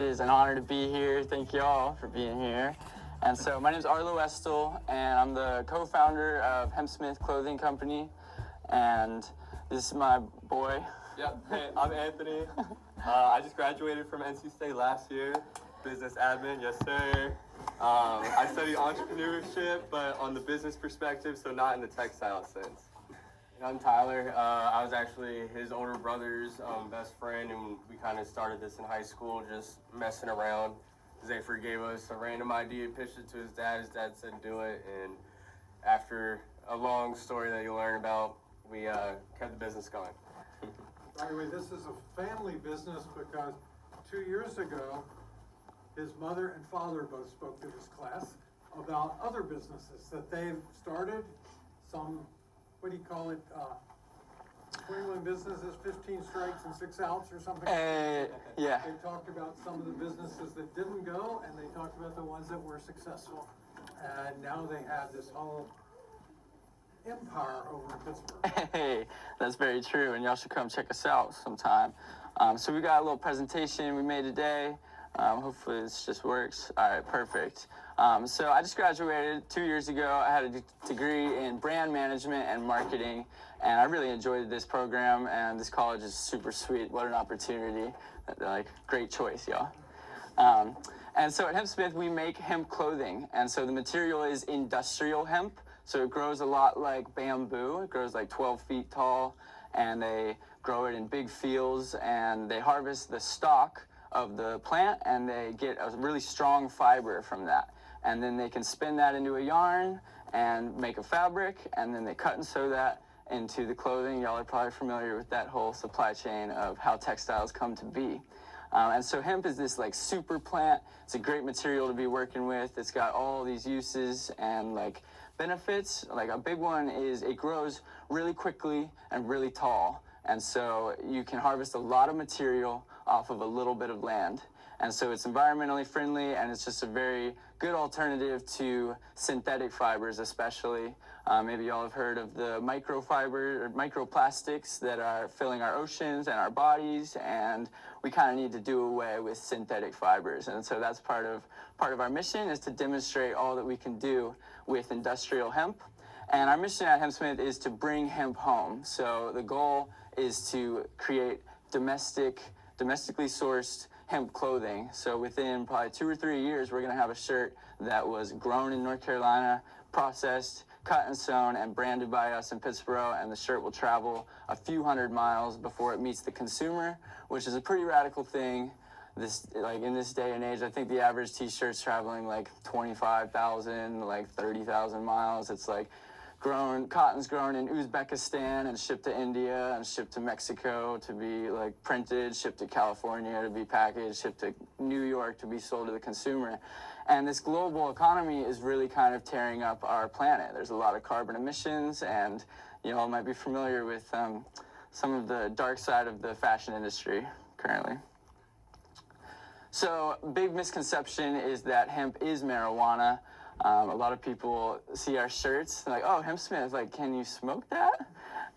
It is an honor to be here. Thank you all for being here. And so my name is Arlo Estel, and I'm the co-founder of Hempsmith Clothing Company. And this is my boy. Yep. Hey, I'm Anthony. I just graduated from NC State last year. Business admin, yes sir. I studied entrepreneurship, but on the business perspective, so not in the textile sense. I'm Tyler. I was actually his older brother's best friend, and we kind of started this in high school, just messing around. Zephyr gave us a random idea, pitched it to his dad. His dad said do it, and after a long story that you'll learn about, we kept the business going. By the way, this is a family business because 2 years ago, his mother and father both spoke to this class about other businesses that they've started. Some, what do you call it, 21 businesses, 15 strikes and 6 outs or something? Yeah. They talked about some of the businesses that didn't go, and they talked about the ones that were successful. And now they have this whole empire over in Pittsburgh. Hey, that's very true, and y'all should come check us out sometime. So we got a little presentation we made today. Hopefully this just works. All right, perfect. So I just graduated 2 years ago. I had a degree in brand management and marketing, and I really enjoyed this program, and this college is super sweet. What an opportunity. Like, great choice, y'all. And so at Hempsmith, we make hemp clothing, and so the material is industrial hemp. So it grows a lot like bamboo. It grows like 12 feet tall, and they grow it in big fields, and they harvest the stalk of the plant, and they get a really strong fiber from that. And then they can spin that into a yarn and make a fabric, and then they cut and sew that into the clothing. Y'all are probably familiar with that whole supply chain of how textiles come to be. And so hemp is this like super plant. It's a great material to be working with. It's got all these uses and like benefits. Like a big one is it grows really quickly and really tall. And so you can harvest a lot of material off of a little bit of land. And so it's environmentally friendly, and it's just a very good alternative to synthetic fibers, especially. Maybe y'all have heard of the microfiber or microplastics that are filling our oceans and our bodies, and we kind of need to do away with synthetic fibers. And so that's part of our mission, is to demonstrate all that we can do with industrial hemp. And our mission at Hempsmith is to bring hemp home. So the goal is to create domestically sourced hemp clothing. So within probably 2 or 3 years, we're going to have a shirt that was grown in North Carolina, processed, cut and sewn, and branded by us in Pittsburgh, and the shirt will travel a few hundred miles before it meets the consumer, which is a pretty radical thing. In this day and age, I think the average t-shirt's traveling like 25,000, like 30,000 miles. It's like cotton's grown in Uzbekistan and shipped to India and shipped to Mexico to be like printed, shipped to California to be packaged, shipped to New York to be sold to the consumer. And this global economy is really kind of tearing up our planet. There's a lot of carbon emissions, and you all might be familiar with some of the dark side of the fashion industry currently. So big misconception is that hemp is marijuana. A lot of people see our shirts, like, oh, Hempsmith, like, can you smoke that?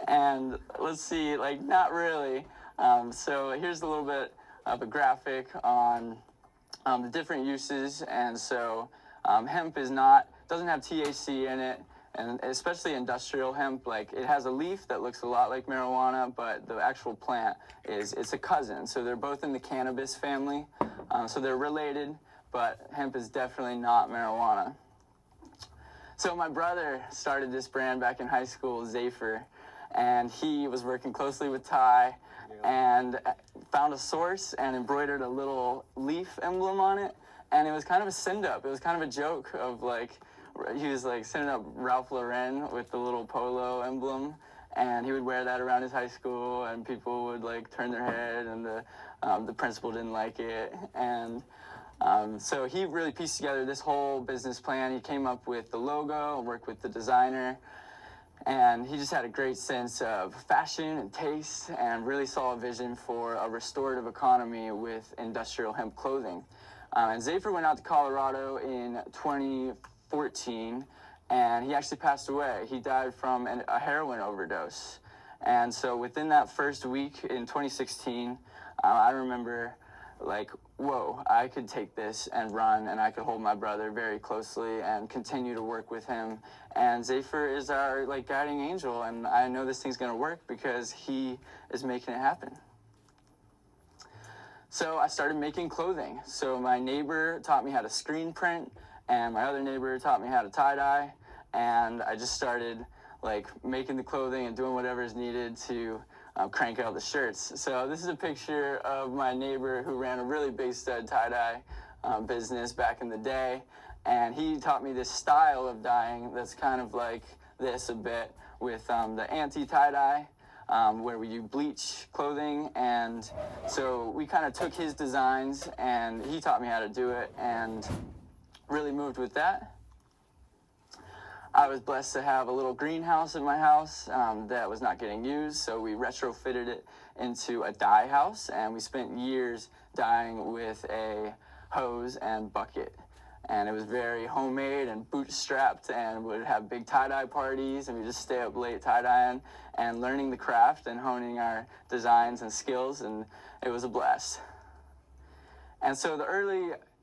And let's see, like, not really. So here's a little bit of a graphic on the different uses. And so hemp doesn't have THC in it, and especially industrial hemp, like, it has a leaf that looks a lot like marijuana, but the actual plant it's a cousin. So they're both in the cannabis family. So they're related, but hemp is definitely not marijuana. So my brother started this brand back in high school, Zephyr, and he was working closely with Ty and found a source and embroidered a little leaf emblem on it, and it was kind of a send-up. It was kind of a joke of like, he was like sending up Ralph Lauren with the little polo emblem, and he would wear that around his high school, and people would like turn their head, and the principal didn't like it, and so he really pieced together this whole business plan. He came up with the logo, worked with the designer, and he just had a great sense of fashion and taste, and really saw a vision for a restorative economy with industrial hemp clothing. And Zephyr went out to Colorado in 2014, and he actually passed away. He died from a heroin overdose. And so within that first week in 2016, I remember like, whoa, I could take this and run, and I could hold my brother very closely and continue to work with him. And Zephyr is our like guiding angel, and I know this thing's gonna work because he is making it happen. So I started making clothing. So my neighbor taught me how to screen print, and my other neighbor taught me how to tie-dye, and I just started like making the clothing and doing whatever is needed to crank out the shirts. So this is a picture of my neighbor who ran a really big stud tie-dye business back in the day, and he taught me this style of dyeing that's kind of like this a bit with the anti-tie-dye, where you bleach clothing. And so we kind of took his designs and he taught me how to do it and really moved with that. I was blessed to have a little greenhouse in my house that was not getting used, so we retrofitted it into a dye house, and we spent years dyeing with a hose and bucket. And it was very homemade and bootstrapped, and would have big tie-dye parties, and we just stay up late tie-dyeing and learning the craft and honing our designs and skills, and it was a blast. And so the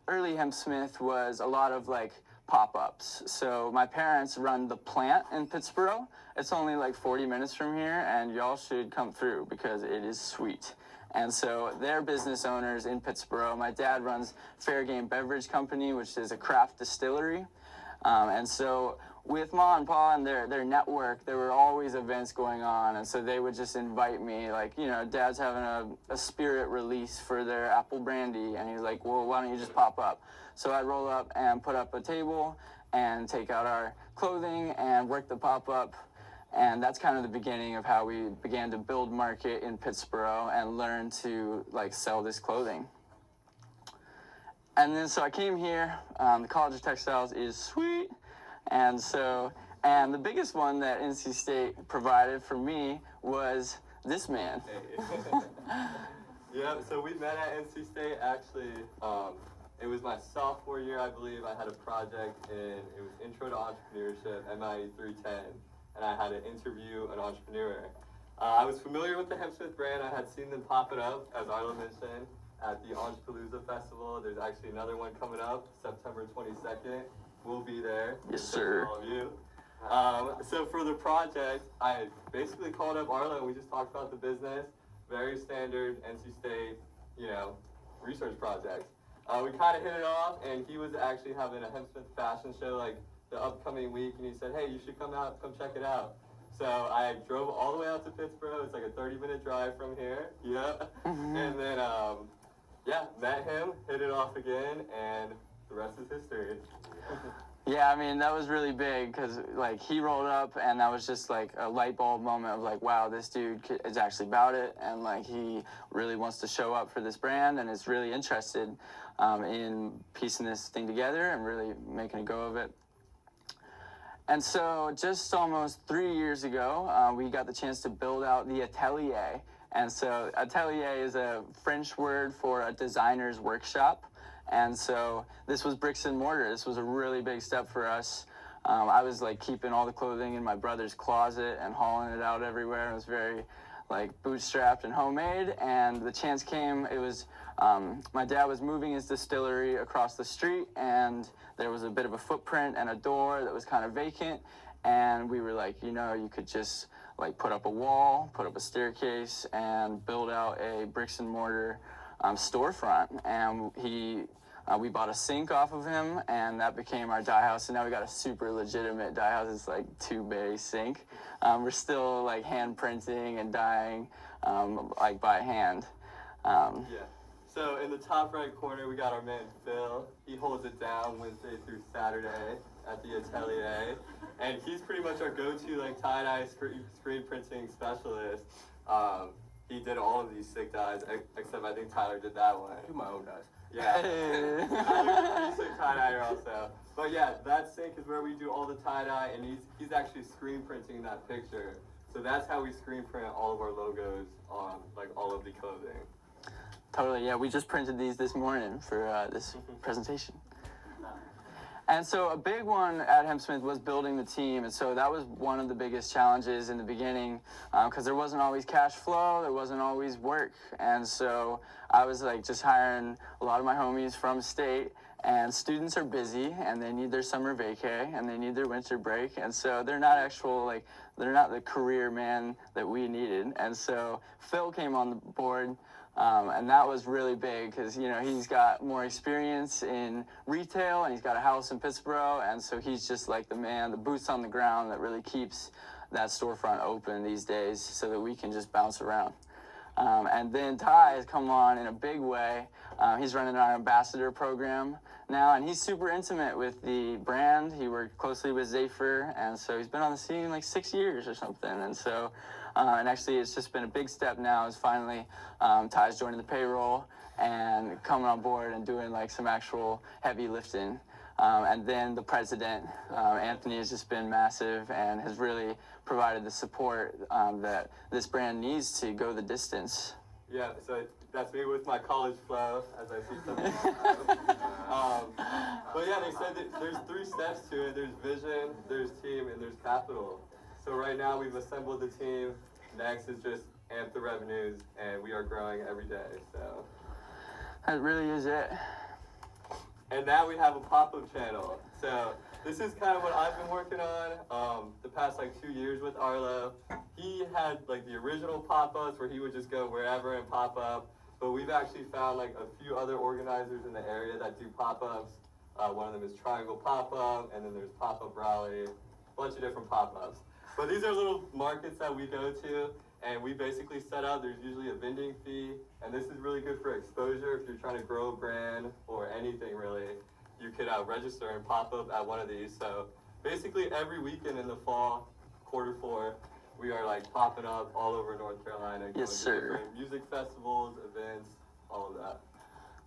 early Hempsmith was a lot of like pop-ups. So my parents run the plant in Pittsburgh. It's only like 40 minutes from here, and y'all should come through because it is sweet. And so they're business owners in Pittsburgh. My dad runs Fair Game Beverage Company, which is a craft distillery. And so with Ma and Pa and their network, there were always events going on. And so they would just invite me, like, you know, Dad's having a spirit release for their apple brandy. And he's like, well, why don't you just pop up? So I'd roll up and put up a table and take out our clothing and work the pop-up. And that's kind of the beginning of how we began to build market in Pittsburgh and learn to like sell this clothing. And then so I came here. The College of Textiles is sweet. And the biggest one that NC State provided for me was this man. Yeah, so we met at NC State actually. It was my sophomore year, I believe. I had a project it was Intro to Entrepreneurship, MIE 310, and I had to interview an entrepreneur. I was familiar with the Hempsmith brand. I had seen them pop it up, as Arlo mentioned, at the Entrepalooza Festival. There's actually another one coming up, September 22nd. We'll be there. Yes, sir. All of you. So for the project, I basically called up Arlo and we just talked about the business. Very standard NC State, research project. We kind of hit it off, and he was actually having a Hempsmith fashion show like the upcoming week, and he said, hey, you should come check it out. So I drove all the way out to Pittsburgh. It's like a 30-minute drive from here. Yeah. Mm-hmm. And then, met him, hit it off again, and the rest is history. Yeah, I mean, that was really big because, like, he rolled up and that was just, like, a light bulb moment of, like, wow, this dude is actually about it and, like, he really wants to show up for this brand and is really interested in piecing this thing together and really making a go of it. And so just almost 3 years ago, we got the chance to build out the atelier. And so atelier is a French word for a designer's workshop. And so this was bricks and mortar. This was a really big step for us. I was like keeping all the clothing in my brother's closet and hauling it out everywhere. It was very like bootstrapped and homemade. And the chance came, it was, my dad was moving his distillery across the street and there was a bit of a footprint and a door that was kind of vacant. And we were like, you could just like put up a wall, put up a staircase and build out a bricks and mortar storefront. And we bought a sink off of him, and that became our dye house. And now we got a super legitimate dye house. It's like 2-bay sink. We're still like hand printing and dyeing, like by hand. Yeah. So in the top right corner, we got our man Phil. He holds it down Wednesday through Saturday at the atelier, and he's pretty much our go-to like tie-dye screen printing specialist. He did all of these sick dyes, except I think Tyler did that one. I do my own dyes. Yeah. Tyler's a pretty sick tie-dyer also. But yeah, that sink is where we do all the tie-dye, and he's actually screen printing that picture. So that's how we screen print all of our logos on like all of the clothing. Totally, yeah. We just printed these this morning for this presentation. And so a big one at Hempsmith was building the team, and so that was one of the biggest challenges in the beginning, because there wasn't always cash flow, there wasn't always work, and so I was like just hiring a lot of my homies from state, and students are busy, and they need their summer vacay, and they need their winter break, and so they're not they're not the career man that we needed, and so Phil came on the board. And that was really big because, you know, he's got more experience in retail and he's got a house in Pittsburgh. And so he's just like the man, the boots on the ground that really keeps that storefront open these days so that we can just bounce around. And then Ty has come on in a big way. He's running our ambassador program now, and he's super intimate with the brand. He worked closely with Zephyr, and so he's been on the scene like 6 years or something. And so, and actually it's just been a big step now is finally Ty's joining the payroll and coming on board and doing like some actual heavy lifting. And then the president, Anthony, has just been massive and has really provided the support that this brand needs to go the distance. Yeah, so that's me with my college flow, as I see some of you. But yeah, they said that there's 3 steps to it. There's vision, there's team, and there's capital. So right now we've assembled the team. Next is just amp the revenues, and we are growing every day. So That really is it. And now we have a pop-up channel. So this is kind of what I've been working on the past like 2 years with Arlo. He had like the original pop-ups where he would just go wherever and pop up. But we've actually found like a few other organizers in the area that do pop-ups. One of them is Triangle Pop-Up, and then there's Pop-Up Raleigh, a bunch of different pop-ups. But these are little markets that we go to, and we basically set out, there's usually a vending fee, and this is really good for exposure if you're trying to grow a brand or anything really. You could register and pop up at one of these. So basically every weekend in the fall, Q4, we are like popping up all over North Carolina. Going Yes, to sir. different music festivals, events, all of that.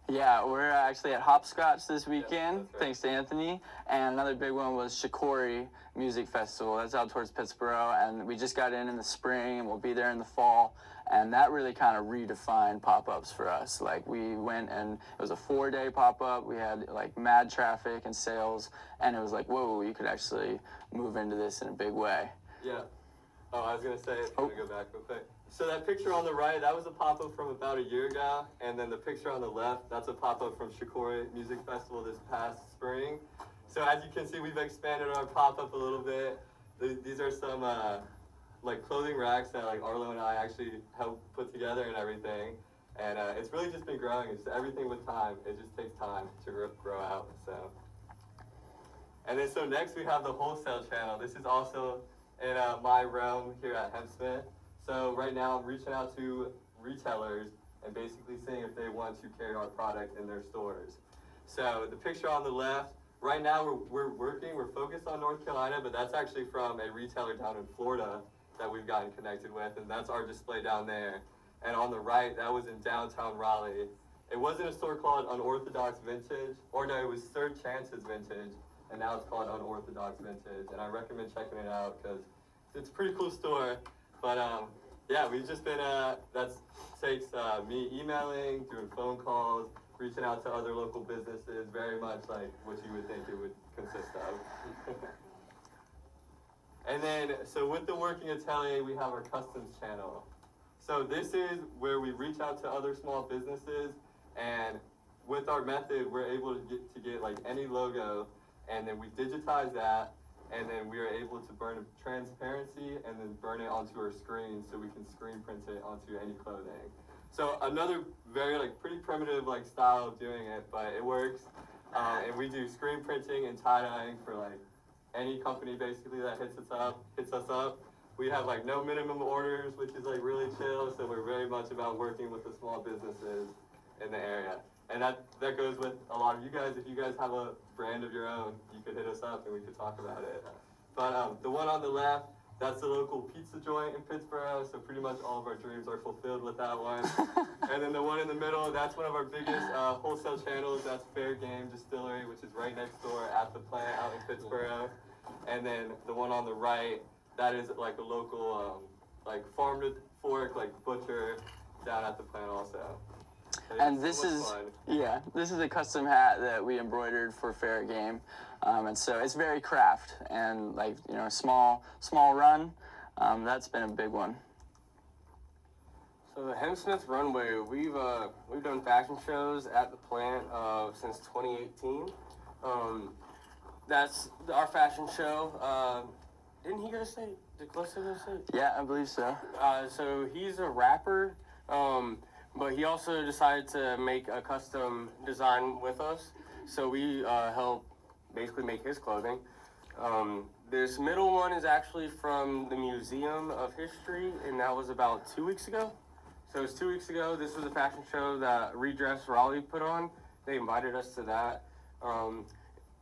Yeah, we're actually at Hopscotch this weekend, that's right. thanks to Anthony. And another big one was Shikori Music Festival. That's out towards Pittsburgh, and we just got in the spring, and we'll be there in the fall. And that really kind of redefined pop-ups for us. Like, we went, and it was a 4-day pop-up. We had like mad traffic and sales, and it was like, whoa, you could actually move into this in a big way. Yeah. Oh, I was gonna say, I'm gonna go back real quick. So that picture on the right, that was a pop-up from about a year ago, and then the picture on the left, that's a pop-up from Shikori Music Festival this past spring. So as you can see, we've expanded our pop-up a little bit. These are some like clothing racks that like Arlo and I actually helped put together and everything. And it's really just been growing. It's just everything with time. It just takes time to grow out. So. And then so next we have the wholesale channel. This is also in my realm here at Hempsmith. So right now I'm reaching out to retailers and basically seeing if they want to carry our product in their stores. So the picture on the left, right now we're focused on North Carolina, but that's actually from a retailer down in Florida that we've gotten connected with, and that's our display down there. And on the right, that was in downtown Raleigh. It wasn't a store called Unorthodox Vintage, or no, it was Third Chances Vintage, and now it's called Unorthodox Vintage, and I recommend checking it out because it's a pretty cool store. But yeah, we've just been, that takes me emailing, doing phone calls, reaching out to other local businesses, very much like what you would think it would consist of. And then, so with the Working Atelier, we have our customs channel. So this is where we reach out to other small businesses, and with our method, we're able to get like any logo, and then we digitize that, and then we are able to burn a transparency and then burn it onto our screen so we can screen print it onto any clothing. So another very like pretty primitive like style of doing it, but it works. And we do screen printing and tie-dyeing for like any company basically that hits us up. We have like no minimum orders, which is like really chill. So we're very much about working with the small businesses in the area. And that goes with a lot of you guys. If you guys have a brand of your own, you could hit us up and we could talk about it. But the one on the left, that's the local pizza joint in Pittsburgh. So pretty much all of our dreams are fulfilled with that one. And then the one in the middle, that's one of our biggest wholesale channels. That's Fair Game Distillery, which is right next door at the plant out in Pittsburgh. And then the one on the right, that is like a local like farm to fork, like butcher down at the plant also. And It's this so much is, fun. yeah, this is a custom hat that we embroidered for Fair Game. And so it's very craft and like, you know, small run. That's been a big one. So the Hempsmith Runway, we've done fashion shows at the plant since 2018. That's our fashion show. Didn't he go to state? Did Callisto go to state? Yeah, I believe so. So he's a rapper, but he also decided to make a custom design with us. So we help basically make his clothing. This middle one is actually from the Museum of History, and that was about 2 weeks ago. So it was 2 weeks ago. This was a fashion show that Redress Raleigh put on. They invited us to that.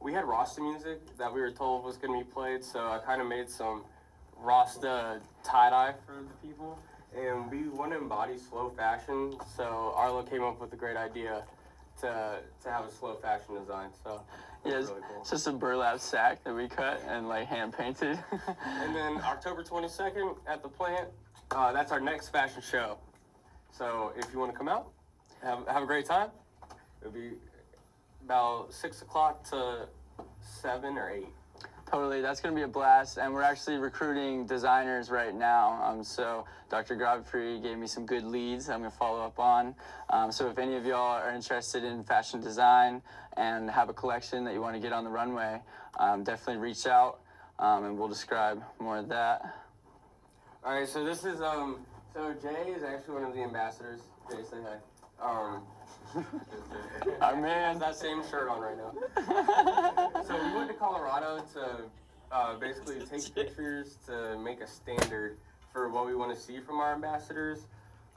We had Rasta music that we were told was going to be played, so I kind of made some Rasta tie-dye for the people. And we want to embody slow fashion, so Arlo came up with a great idea to have a slow fashion design. So Yeah, it's really cool. it's just a burlap sack that we cut and like hand painted. And then October 22nd at the plant, that's our next fashion show. So if you want to come out, have a great time. It'll be about 6 o'clock to 7 or 8. Totally, that's going to be a blast, and we're actually recruiting designers right now. So Dr. Godfrey gave me some good leads I'm going to follow up on. So if any of y'all are interested in fashion design and have a collection that you want to get on the runway, definitely reach out, and we'll describe more of that. All right, so this is so Jay is actually one of the ambassadors. Jay, say hi. Our He man. has that same shirt on right now. So we went to Colorado to basically take pictures to make a standard for what we want to see from our ambassadors.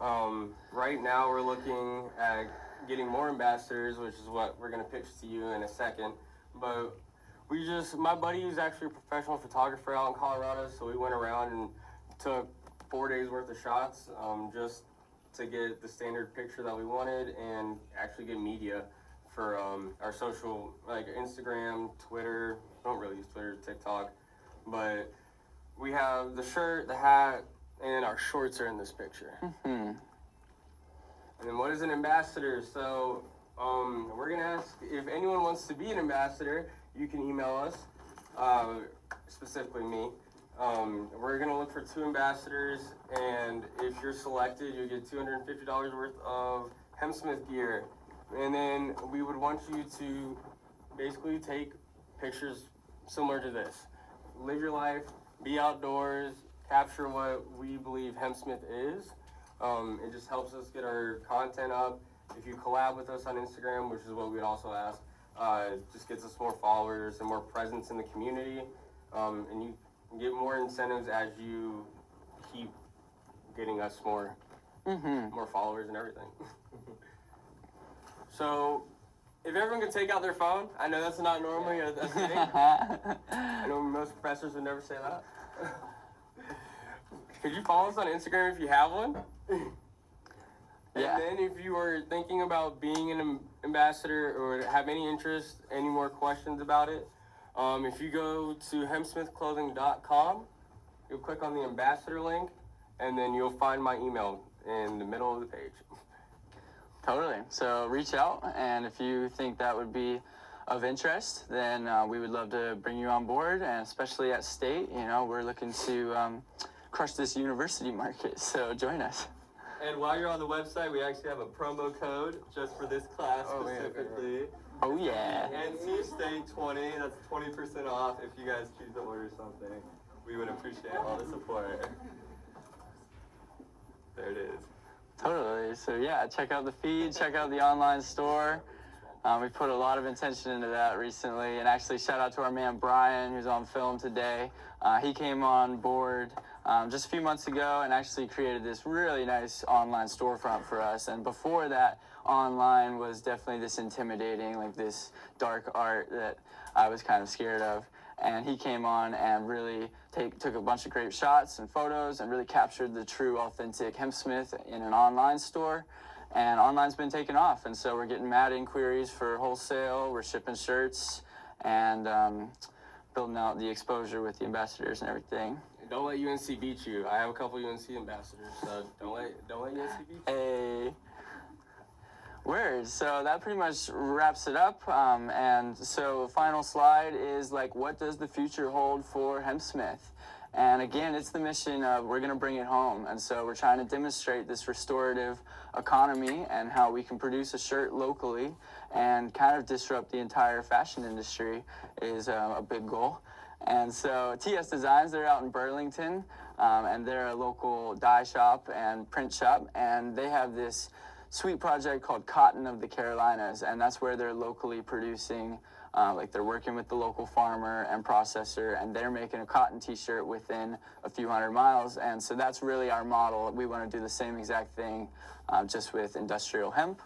Right now we're looking at getting more ambassadors, which is what we're going to pitch to you in a second. But my buddy is actually a professional photographer out in Colorado, so we went around and took 4 days worth of shots just to get the standard picture that we wanted and actually get media for our social, like Instagram, Twitter. Don't really use Twitter, TikTok, but we have the shirt, the hat, and our shorts are in this picture. And then what is an ambassador? So we're gonna ask if anyone wants to be an ambassador, you can email us, specifically me. We're gonna look for 2 ambassadors, and if you're selected, you get $250 worth of Hempsmith gear. And then we would want you to basically take pictures similar to this. Live your life, be outdoors, capture what we believe Hempsmith is. It just helps us get our content up. If you collab with us on Instagram, which is what we'd also ask, just gets us more followers and more presence in the community. And you get more incentives as you keep getting us more followers and everything. So, if everyone could take out their phone, I know that's not normally a thing. I know most professors would never say that. Could you follow us on Instagram if you have one? Yeah. And then if you are thinking about being an ambassador or have any interest, any more questions about it, if you go to hempsmithclothing.com, you'll click on the ambassador link, and then you'll find my email in the middle of the page. Totally. So reach out, and if you think that would be of interest, then we would love to bring you on board, and especially at State, you know, we're looking to crush this university market, so join us. And while you're on the website, we actually have a promo code just for this class specifically. Oh yeah. NC State 20, that's 20% off if you guys choose to order something. We would appreciate all the support. There it is. Totally. So yeah, check out the feed, check out the online store. We put a lot of attention into that recently, and actually shout out to our man Brian, who's on film today. He came on board just a few months ago and actually created this really nice online storefront for us. And before that, online was definitely this intimidating, like this dark art that I was kind of scared of. And he came on and really took a bunch of great shots and photos and really captured the true, authentic Hempsmith in an online store. And online's been taking off, and so we're getting mad inquiries for wholesale. We're shipping shirts and building out the exposure with the ambassadors and everything. Don't let UNC beat you. I have a couple UNC ambassadors, so don't let UNC beat you. Hey. Word. So that pretty much wraps it up. And so final slide is like, what does the future hold for Hempsmith? And again, it's the mission of we're going to bring it home. And so we're trying to demonstrate this restorative economy and how we can produce a shirt locally and kind of disrupt the entire fashion industry is a big goal. And so TS Designs, they're out in Burlington, and they're a local dye shop and print shop, and they have this sweet project called Cotton of the Carolinas, and that's where they're locally producing, like they're working with the local farmer and processor, and they're making a cotton t-shirt within a few hundred miles. And so that's really our model. We want to do the same exact thing, just with industrial hemp.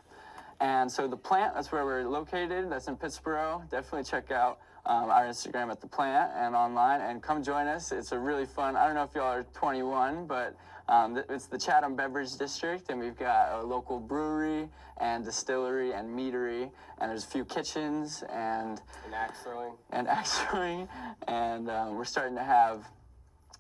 And so the plant, that's where we're located. That's in Pittsburgh. Definitely check out our Instagram at the plant and online, and come join us. It's a really fun, I don't know if y'all are 21, but it's the Chatham Beverage District, and we've got a local brewery and distillery and meadery, and there's a few kitchens and axe throwing. And we're starting to have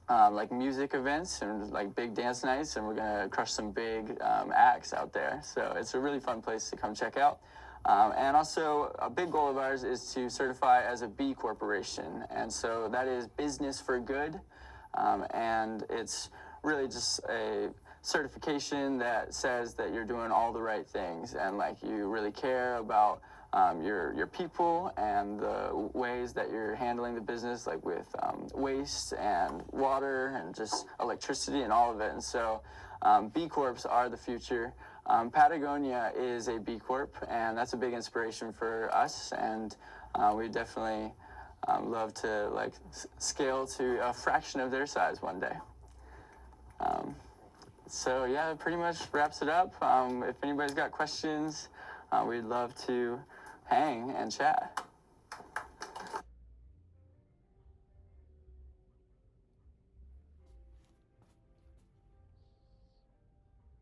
like music events and like big dance nights, and we're gonna crush some big acts out there. So it's a really fun place to come check out. And also a big goal of ours is to certify as a B Corporation. And so that is business for good. And it's really just a certification that says that you're doing all the right things and like you really care about your people and the ways that you're handling the business, like with waste and water and just electricity and all of it. And so B Corps are the future. Patagonia is a B Corp, and that's a big inspiration for us, and we definitely love to like scale to a fraction of their size one day. So yeah, that pretty much wraps it up. If anybody's got questions, we'd love to hang and chat.